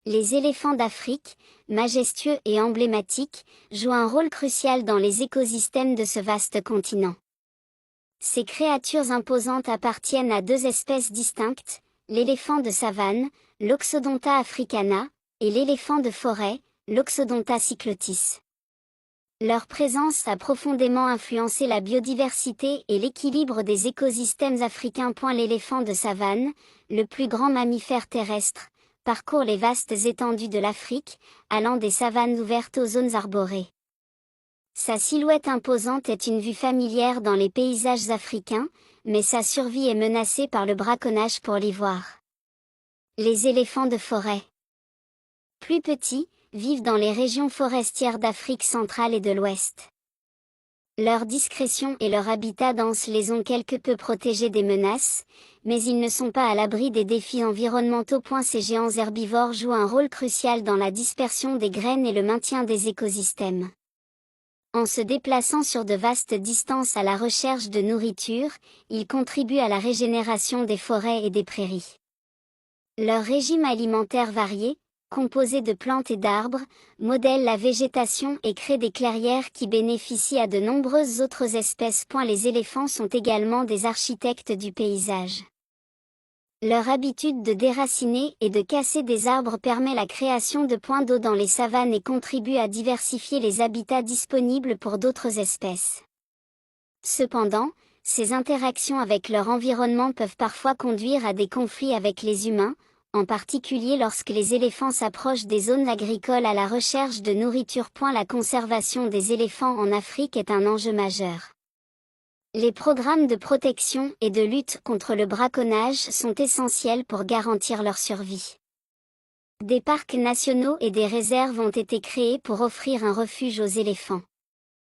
Les éléphants d'Afrique, majestueux et emblématiques, jouent un rôle crucial dans les écosystèmes de ce vaste continent. Ces créatures imposantes appartiennent à deux espèces distinctes, l'éléphant de savane, l'Oxodonta africana, et l'éléphant de forêt, l'Oxodonta cyclotis. Leur présence a profondément influencé la biodiversité et l'équilibre des écosystèmes africains. L'éléphant de savane, le plus grand mammifère terrestre, parcourt les vastes étendues de l'Afrique, allant des savanes ouvertes aux zones arborées. Sa silhouette imposante est une vue familière dans les paysages africains, mais sa survie est menacée par le braconnage pour l'ivoire. Les éléphants de forêt. Plus petits, vivent dans les régions forestières d'Afrique centrale et de l'Ouest. Leur discrétion et leur habitat dense les ont quelque peu protégés des menaces, mais ils ne sont pas à l'abri des défis environnementaux. Ces géants herbivores jouent un rôle crucial dans la dispersion des graines et le maintien des écosystèmes. En se déplaçant sur de vastes distances à la recherche de nourriture, ils contribuent à la régénération des forêts et des prairies. Leur régime alimentaire varié, composé de plantes et d'arbres, modèle la végétation et crée des clairières qui bénéficient à de nombreuses autres espèces. Les éléphants sont également des architectes du paysage. Leur habitude de déraciner et de casser des arbres permet la création de points d'eau dans les savanes et contribue à diversifier les habitats disponibles pour d'autres espèces. Cependant, ces interactions avec leur environnement peuvent parfois conduire à des conflits avec les humains, en particulier lorsque les éléphants s'approchent des zones agricoles à la recherche de nourriture. La conservation des éléphants en Afrique est un enjeu majeur. Les programmes de protection et de lutte contre le braconnage sont essentiels pour garantir leur survie. Des parcs nationaux et des réserves ont été créés pour offrir un refuge aux éléphants.